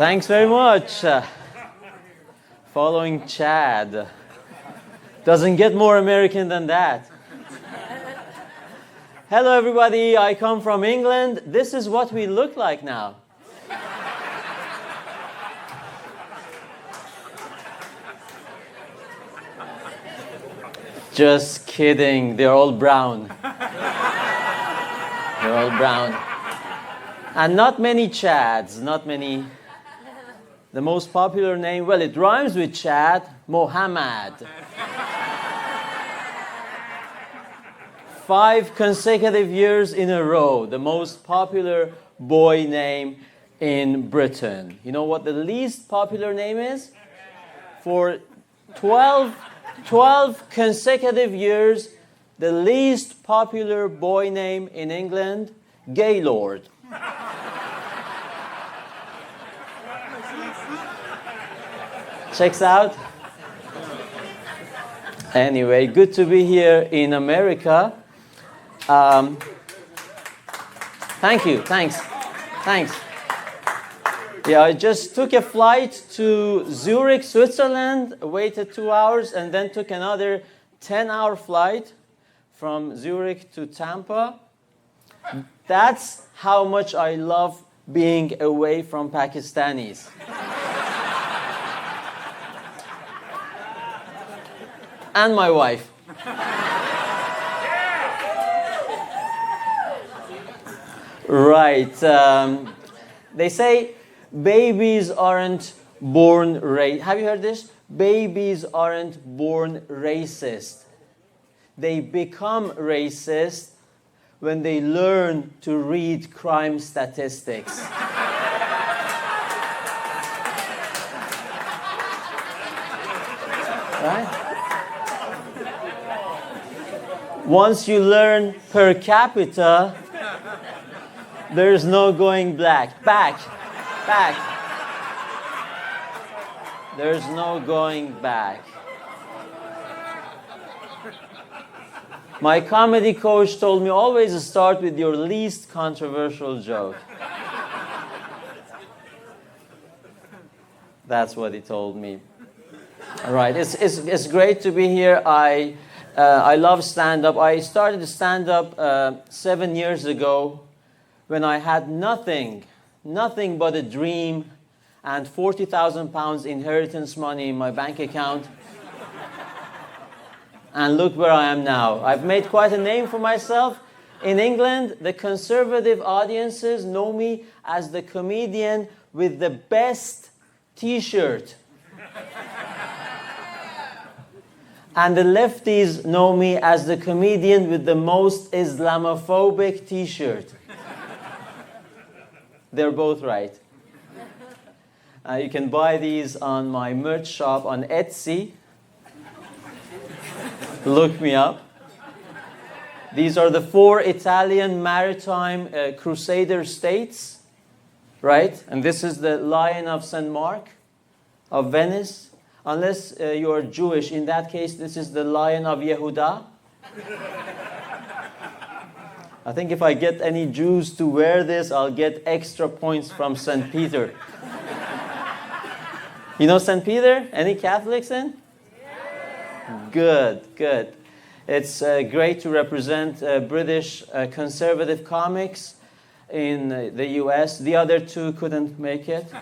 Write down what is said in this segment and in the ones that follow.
Thanks very much. Following Chad. Doesn't get more American than that. Hello everybody, I come from England. This is what we look like now. Just kidding, they're all brown. They're all brown. And not many Chads, not many. The most popular name, well, it rhymes with Chad, Mohammed. 5 consecutive years in a row, the most popular boy name in Britain. You know what the least popular name is? For 12 consecutive years, the least popular boy name in England, Gaylord. Checks out? Anyway, good to be here in America. Thank you, thanks. Yeah, I just took a flight to Zurich, Switzerland, waited 2 hours, and then took another 10-hour flight from Zurich to Tampa. That's how much I love being away from Pakistanis. And my wife. Right. They say babies aren't born racist. Have you heard this? Babies aren't born racist. They become racist when they learn to read crime statistics. Right? Once you learn per capita, there's no going back. There's no going back. My comedy coach told me always start with your least controversial joke. That's what he told me. All right, it's great to be here. I love stand-up. I started stand-up 7 years ago when I had nothing but a dream and 40,000 pounds inheritance money in my bank account. And look where I am now. I've made quite a name for myself. In England, the conservative audiences know me as the comedian with the best T-shirt. And the lefties know me as the comedian with the most Islamophobic T-shirt. They're both right. You can buy these on my merch shop on Etsy. Look me up. These are the 4 Italian maritime crusader states, right? And this is the Lion of St. Mark of Venice. Unless you are Jewish, in that case, this is the Lion of Yehuda. I think if I get any Jews to wear this, I'll get extra points from St. Peter. You know St. Peter? Any Catholics in? Good. It's great to represent British conservative comics in the US. The other 2 couldn't make it.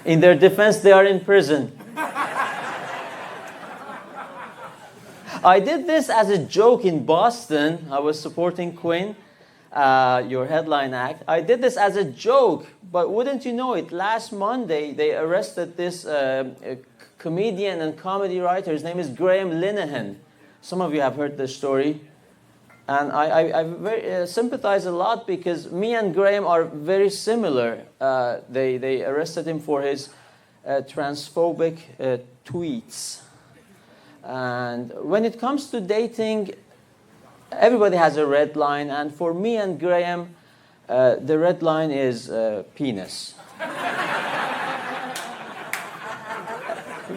In their defense, they are in prison. I did this as a joke in Boston. I was supporting Quinn, your headline act. I did this as a joke, but wouldn't you know it, last Monday, they arrested this comedian and comedy writer. His name is Graham Linehan. Some of you have heard this story. And I very, sympathize a lot because me and Graham are very similar. They arrested him for his transphobic tweets. And when it comes to dating, everybody has a red line. And for me and Graham, the red line is penis.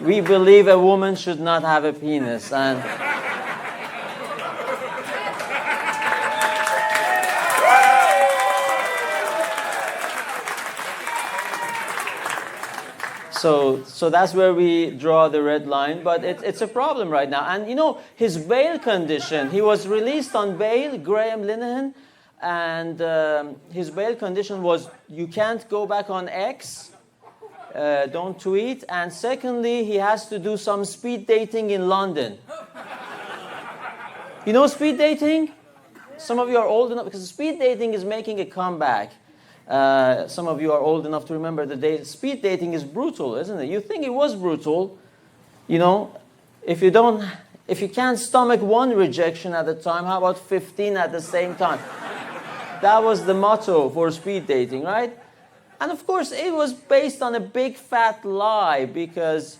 We believe a woman should not have a penis. And So that's where we draw the red line, but it's a problem right now. And you know, his bail condition, he was released on bail, Graham Linehan, and his bail condition was you can't go back on X, don't tweet, and secondly, he has to do some speed dating in London. You know speed dating? Some of you are old enough, because speed dating is making a comeback. Some of you are old enough to remember the days. Speed dating is brutal, isn't it? You think it was brutal, you know, if you can't stomach one rejection at a time, how about 15 at the same time? That was the motto for speed dating, right? And of course, it was based on a big fat lie, because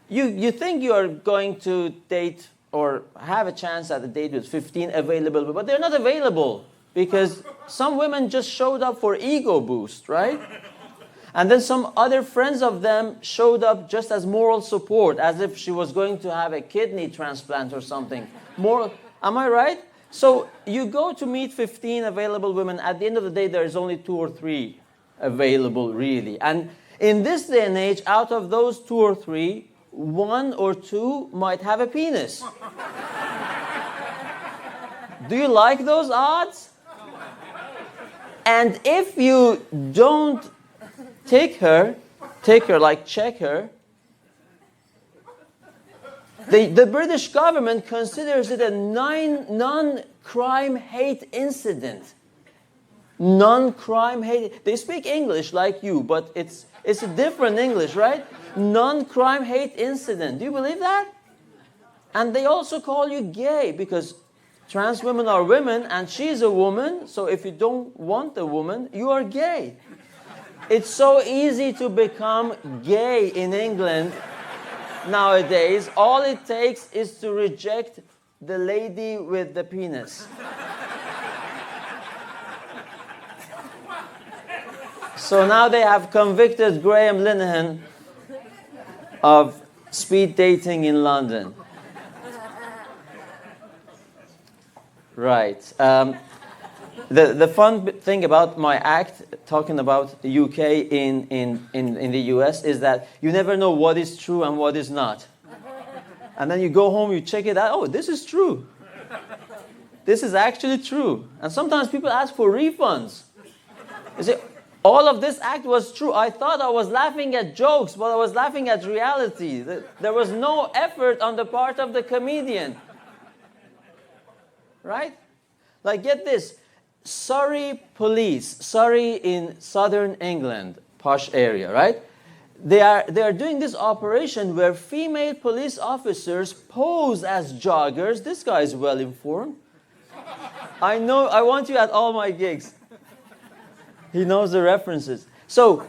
you think you are going to date or have a chance at a date with 15 available, but they're not available. Because some women just showed up for ego boost, right? And then some other friends of them showed up just as moral support, as if she was going to have a kidney transplant or something. Am I right? So you go to meet 15 available women. At the end of the day, there's only 2 or 3 available, really. And in this day and age, out of those 2 or 3, 1 or 2 might have a penis. Do you like those odds? And if you don't take her, like check her, the British government considers it a non-crime hate incident. Non-crime hate. They speak English like you, but it's a different English, right? Non-crime hate incident. Do you believe that? And they also call you gay because trans women are women, and she's a woman, so if you don't want a woman, you are gay. It's so easy to become gay in England nowadays. All it takes is to reject the lady with the penis. So now they have convicted Graham Linehan of speed dating in London. Right. The fun thing about my act, talking about the UK in the US, is that you never know what is true and what is not. And then you go home, you check it out. Oh, this is true. This is actually true. And sometimes people ask for refunds. You say, all of this act was true. I thought I was laughing at jokes, but I was laughing at reality. There was no effort on the part of the comedian. Right? Like, get this. Surrey police, Surrey in southern England, posh area, right? They are doing this operation where female police officers pose as joggers. This guy is well informed. I know, I want you at all my gigs. He knows the references. So,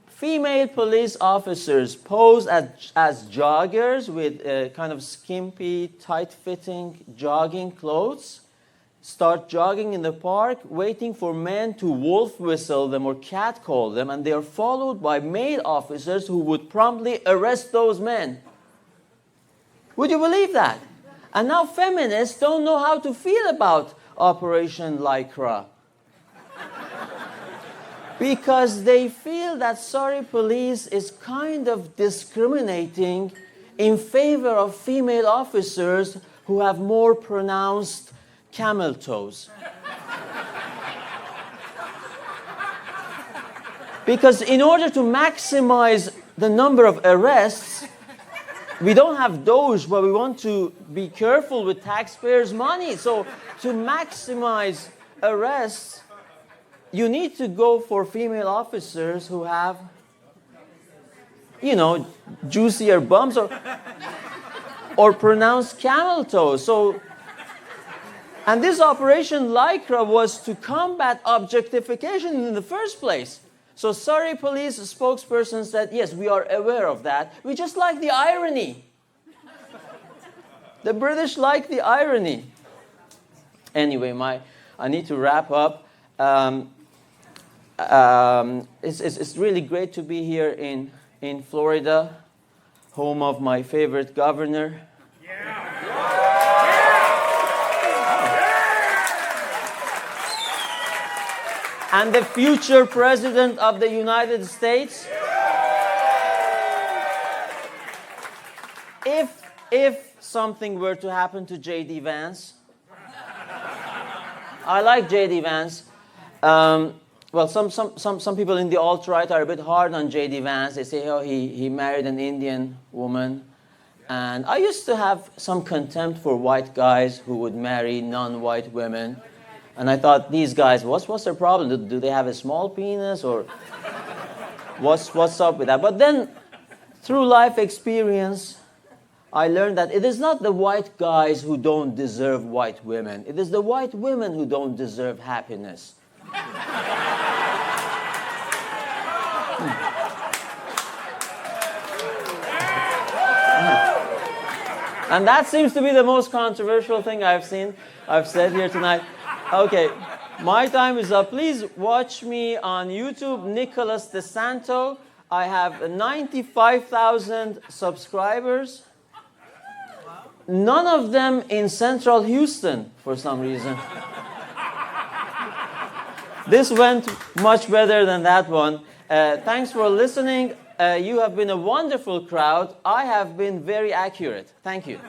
female police officers pose as joggers with kind of skimpy, tight-fitting jogging clothes, start jogging in the park, waiting for men to wolf whistle them or catcall them, and they are followed by male officers who would promptly arrest those men. Would you believe that? And now feminists don't know how to feel about Operation Lycra. Because they feel that Surrey police is kind of discriminating in favor of female officers who have more pronounced camel toes. Because in order to maximize the number of arrests, we don't have Doge, but we want to be careful with taxpayers' money. So to maximize arrests, you need to go for female officers who have, you know, juicier bums or pronounced camel toes. So, and this Operation Lycra was to combat objectification in the first place. So Surrey police spokesperson said, yes, we are aware of that. We just like the irony. The British like the irony. Anyway, I need to wrap up. It's really great to be here in Florida, home of my favorite governor. And the future president of the United States. if something were to happen to J.D. Vance, I like J.D. Vance. Well, some people in the alt-right are a bit hard on J.D. Vance. They say, oh, he married an Indian woman. And I used to have some contempt for white guys who would marry non-white women. And I thought, these guys, what's their problem? Do they have a small penis? Or what's up with that? But then, through life experience, I learned that it is not the white guys who don't deserve white women. It is the white women who don't deserve happiness. And that seems to be the most controversial thing I've said here tonight. Okay, my time is up. Please watch me on YouTube, Nicholas DeSanto. I have 95,000 subscribers. None of them in Central Houston for some reason. This went much better than that one. Thanks for listening. You have been a wonderful crowd. I have been very accurate. Thank you.